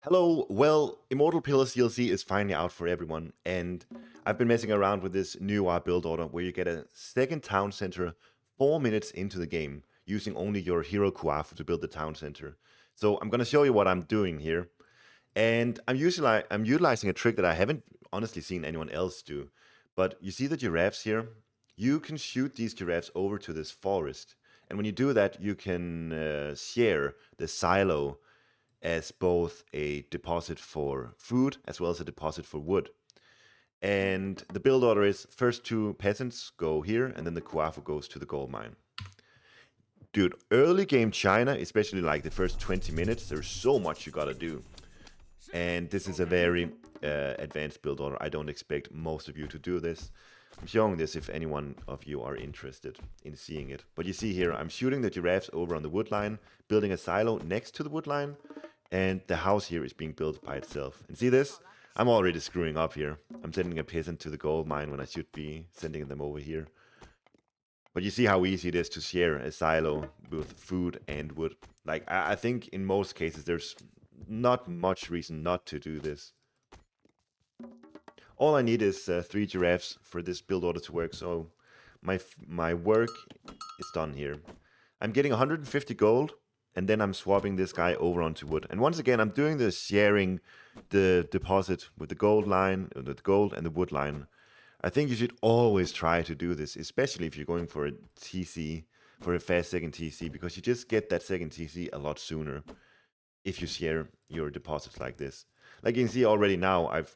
Hello, well, Immortal Pillars DLC is finally out for everyone, and I've been messing around with this Nüwa build order where you get a second town center 4 minutes into the game, using only your hero Kuafu to build the town center. So I'm gonna show you what I'm doing here, and I'm utilizing a trick that I haven't honestly seen anyone else do. But you see the giraffes here? You can shoot these giraffes over to this forest, and when you do that, you can share the silo as both a deposit for food as well as a deposit for wood. And the build order is first two peasants go here, and then the Kuafu goes to the gold mine. Dude, early game China, especially like the first 20 minutes, there's so much you gotta do. And this is a very advanced build order. I don't expect most of you to do this. I'm showing this if anyone of you are interested in seeing it. But you see here, I'm shooting the giraffes over on the wood line, building a silo next to the wood line, and the house here is being built by itself. And see this? I'm already screwing up here. I'm sending a peasant to the gold mine when I should be sending them over here. But you see how easy it is to share a silo with food and wood. Like, I think in most cases there's not much reason not to do this. All I need is 3 giraffes for this build order to work, so my work is done here. I'm getting 150 gold, and then I'm swapping this guy over onto wood. And once again, I'm doing the sharing the deposit with the gold line, the gold and the wood line. I think you should always try to do this, especially if you're going for a TC, for a fast second TC, because you just get that second TC a lot sooner if you share your deposits like this. Like you can see already now, I've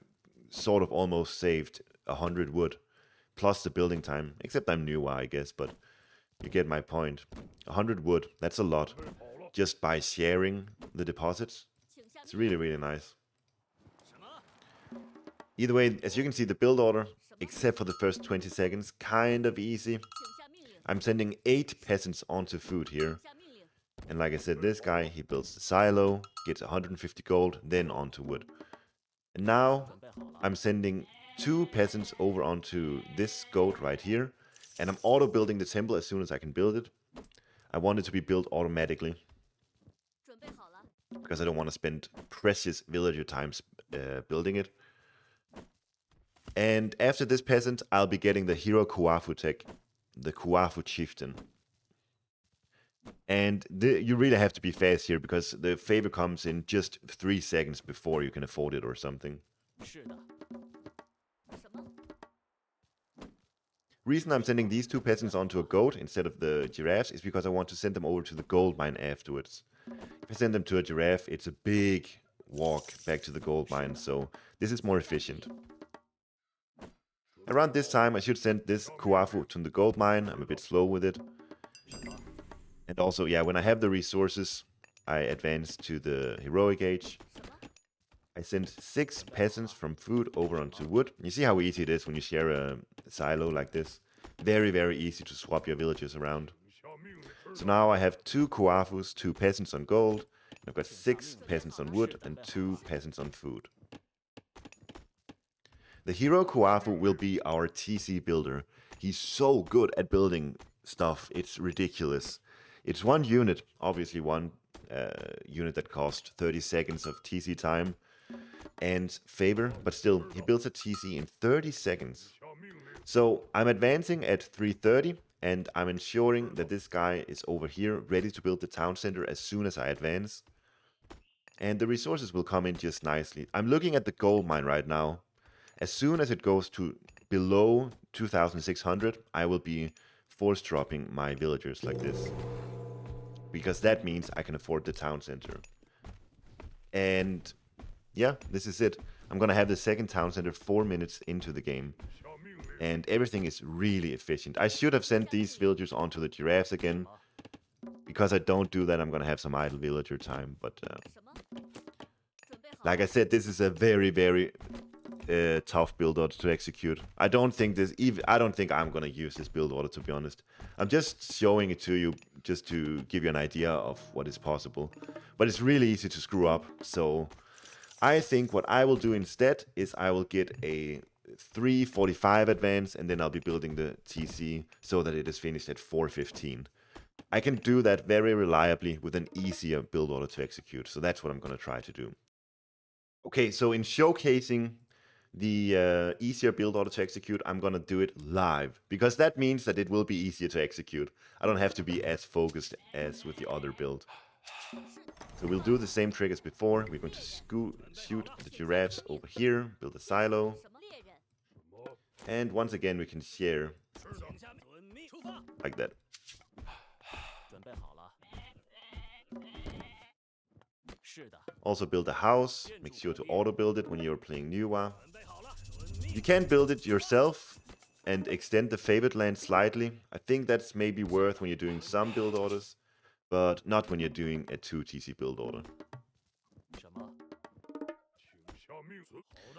sort of almost saved 100 wood, plus the building time, except I'm Nüwa, I guess, but you get my point. 100 wood, that's a lot, just by sharing the deposits. It's really, really nice. Either way, as you can see, the build order, except for the first 20 seconds, kind of easy. I'm sending 8 peasants onto food here. And like I said, this guy, he builds the silo, gets 150 gold, then onto wood. And now I'm sending 2 peasants over onto this goat right here. And I'm auto building the temple as soon as I can build it. I want it to be built automatically, because I don't want to spend precious villager times building it. And after this peasant, I'll be getting the hero Kuafu tech, the Kuafu Chieftain. And you really have to be fast here, because the favor comes in just 3 seconds before you can afford it or something. Reason I'm sending these 2 peasants onto a goat instead of the giraffes is because I want to send them over to the gold mine afterwards. If I send them to a giraffe, it's a big walk back to the gold mine, so this is more efficient. Around this time, I should send this Kuafu to the gold mine. I'm a bit slow with it. And also, yeah, when I have the resources, I advance to the heroic age. I send 6 peasants from food over onto wood. You see how easy it is when you share a silo like this? Very, very easy to swap your villagers around. So now I have 2 Kuafus, 2 peasants on gold, and I've got 6 peasants on wood and 2 peasants on food. The hero Kuafu will be our TC builder. He's so good at building stuff, it's ridiculous. It's one unit, obviously one unit that costs 30 seconds of TC time and favor, but still, he builds a TC in 30 seconds. So I'm advancing at 330, and I'm ensuring that this guy is over here, ready to build the town center as soon as I advance. And the resources will come in just nicely. I'm looking at the gold mine right now. As soon as it goes to below 2,600, I will be force dropping my villagers like this, because that means I can afford the town center. And yeah, this is it. I'm gonna have the second town center 4 minutes into the game, and everything is really efficient. I should have sent these villagers onto the giraffes again. Because I don't do that, I'm gonna have some idle villager time, but like I said, this is a very, very tough build order to execute. I don't think I'm gonna use this build order, to be honest. I'm just showing it to you just to give you an idea of what is possible. But it's really easy to screw up, so I think what I will do instead is I will get a 3:45 advance, and then I'll be building the TC so that it is finished at 4:15. I can do that very reliably with an easier build order to execute, so that's what I'm gonna try to do. Okay, so in showcasing the easier build order to execute, I'm gonna do it live, because that means that it will be easier to execute. I don't have to be as focused as with the other build. So we'll do the same trick as before. We're going to shoot the giraffes over here, build a silo, and once again we can share like that. Also build a house, make sure to auto build it when you're playing Nüwa. You can build it yourself and extend the favored land slightly. I think that's maybe worth when you're doing some build orders, but not when you're doing a 2 TC build order.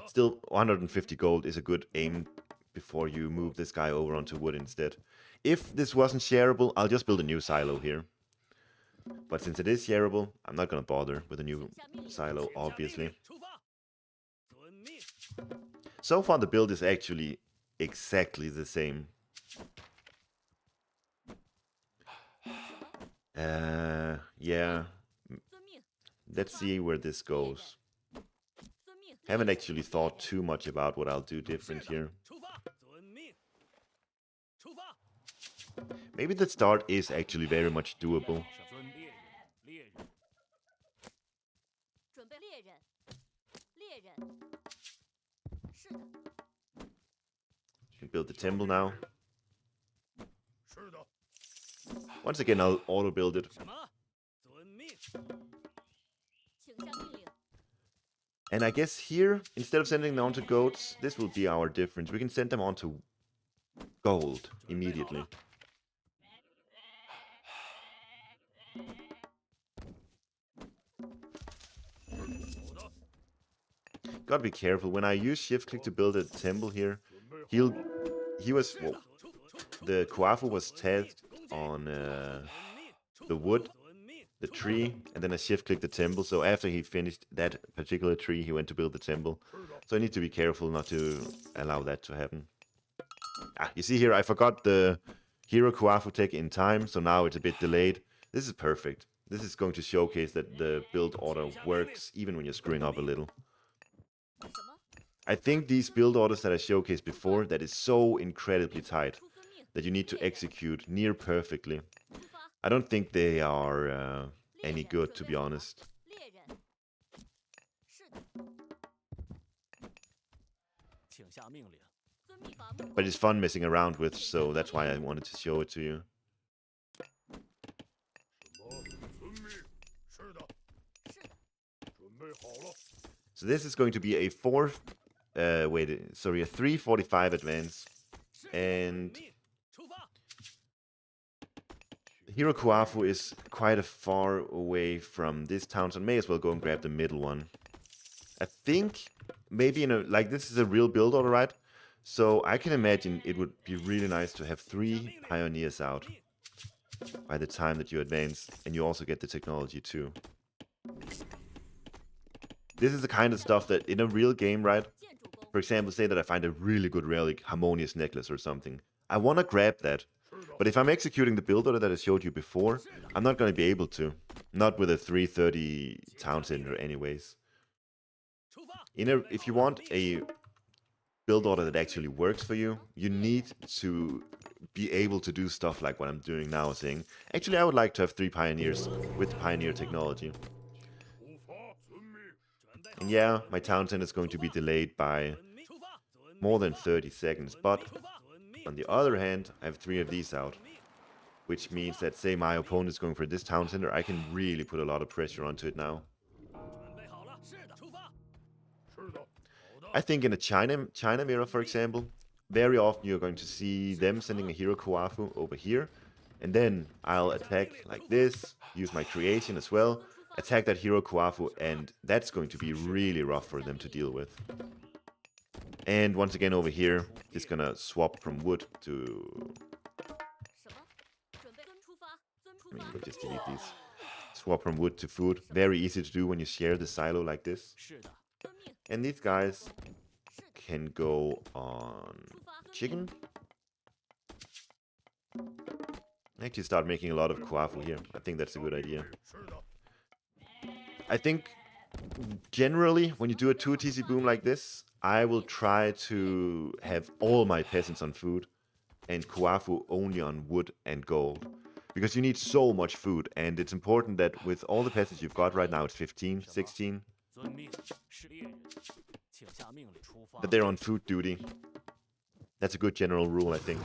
Still, 150 gold is a good aim before you move this guy over onto wood instead. If this wasn't shareable, I'll just build a new silo here. But since it is shareable, I'm not gonna bother with a new silo, obviously. So far the build is actually exactly the same. Yeah. Let's see where this goes. Haven't actually thought too much about what I'll do different here. Maybe the start is actually very much doable. Can build the temple now. Once again, I'll auto build it. And I guess here, instead of sending them onto goats, this will be our difference. We can send them onto gold immediately. Gotta be careful. When I use shift click to build a temple here, the Kuafu was tagged on the wood, the tree, and then I shift click the temple. So after he finished that particular tree, he went to build the temple. So I need to be careful not to allow that to happen. You see here, I forgot the hero Kuafu tech in time, so now it's a bit delayed. This is perfect. This is going to showcase that the build order works even when you're screwing up a little. I think these build orders that I showcased before, that is so incredibly tight that you need to execute near perfectly. I don't think they are any good, to be honest. But it's fun messing around with, so that's why I wanted to show it to you. So this is going to be a 345 advance. And Hero Kuafu is quite a far away from this town, so I may as well go and grab the middle one. I think maybe this is a real build order, right? So I can imagine it would be really nice to have 3 pioneers out by the time that you advance, and you also get the technology too. This is the kind of stuff that in a real game, right? For example, say that I find a really good relic, harmonious necklace or something. I want to grab that. But if I'm executing the build order that I showed you before, I'm not going to be able to. Not with a 330 town center anyways. If you want a build order that actually works for you, you need to be able to do stuff like what I'm doing now, saying, actually I would like to have 3 pioneers with pioneer technology. And yeah, my town center is going to be delayed by more than 30 seconds, but on the other hand, I have 3 of these out, which means that, say my opponent is going for this town center, I can really put a lot of pressure onto it now. I think in a China mirror, for example, very often you're going to see them sending a hero Kuafu over here, and then I'll attack like this, use my creation as well, attack that hero Kuafu, and that's going to be really rough for them to deal with. And once again over here, it's gonna swap from wood to... we'll just delete these. Swap from wood to food. Very easy to do when you share the silo like this. And these guys can go on chicken. Actually start making a lot of Kuafu here. I think that's a good idea. I think Generally, when you do a 2 TC boom like this, I will try to have all my peasants on food and Kuafu only on wood and gold. Because you need so much food, and it's important that with all the peasants you've got right now, it's 15, 16, that they're on food duty. That's a good general rule, I think.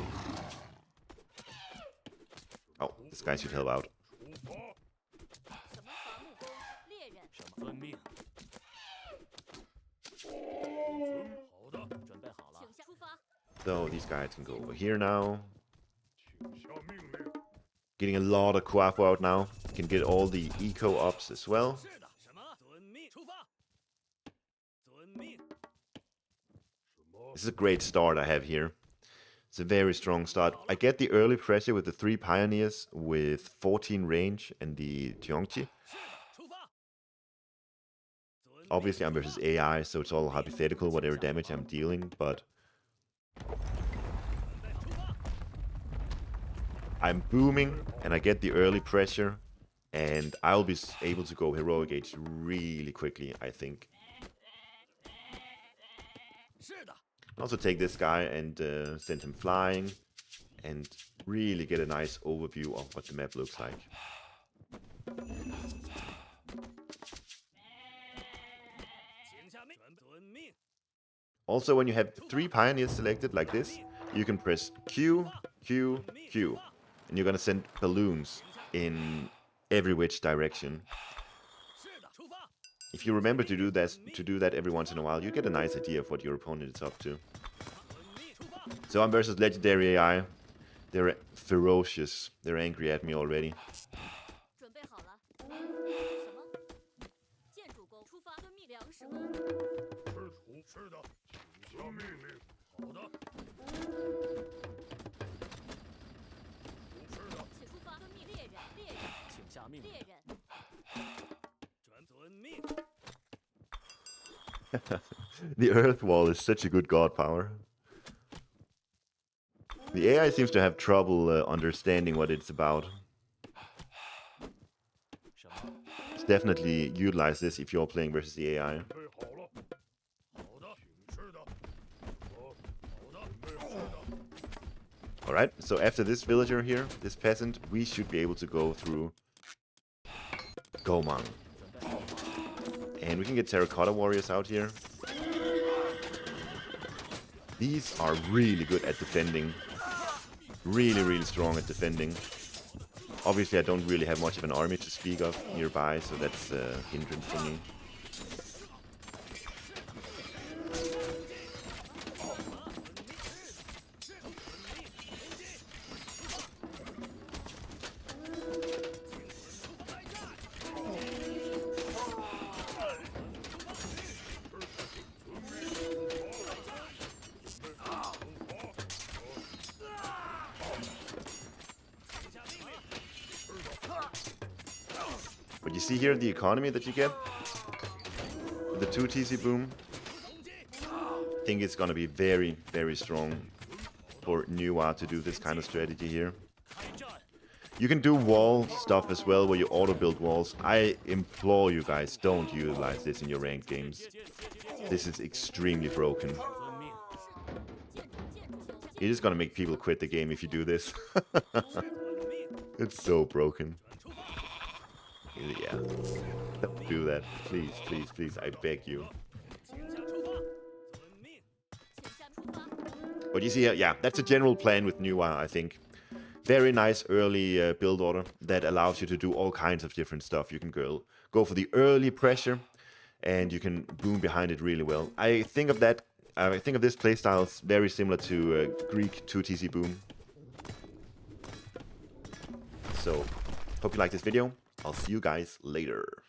Oh, this guy should help out. So these guys can go over here now. Getting a lot of Kuafu out now. Can get all the eco ups as well. This is a great start I have here. It's a very strong start. I get the early pressure with the 3 pioneers with 14 range and the Tiongchi. Obviously I'm versus AI, so it's all hypothetical whatever damage I'm dealing, but I'm booming and I get the early pressure and I'll be able to go heroic age really quickly, I think. Also take this guy and send him flying and really get a nice overview of what the map looks like. Also, when you have 3 pioneers selected like this, you can press Q, Q, Q, and you're gonna send balloons in every which direction. If you remember to do that every once in a while, you get a nice idea of what your opponent is up to. So I'm versus legendary AI. They're ferocious. They're angry at me already. The Earth Wall is such a good god power. The AI seems to have trouble understanding what it's about. Just definitely utilize this if you're playing versus the AI. Alright, so after this villager here, this peasant, we should be able to go through Gomang. And we can get terracotta warriors out here. These are really good at defending. Really, really strong at defending. Obviously, I don't really have much of an army to speak of nearby, so that's a hindrance for me. But you see here the economy that you get with the 2 TC boom. I think it's gonna be very, very strong for Nüwa to do this kind of strategy here. You can do wall stuff as well where you auto build walls. I implore you guys, don't utilize this in your ranked games. This is extremely broken. It is gonna make people quit the game if you do this. It's so broken. Yeah, don't do that. Please, please, please, I beg you. But you see here, yeah, that's a general plan with Nüwa, I think. Very nice early build order that allows you to do all kinds of different stuff. You can go for the early pressure, and you can boom behind it really well. I think of this playstyle as very similar to Greek 2 TC boom. So, hope you like this video. I'll see you guys later.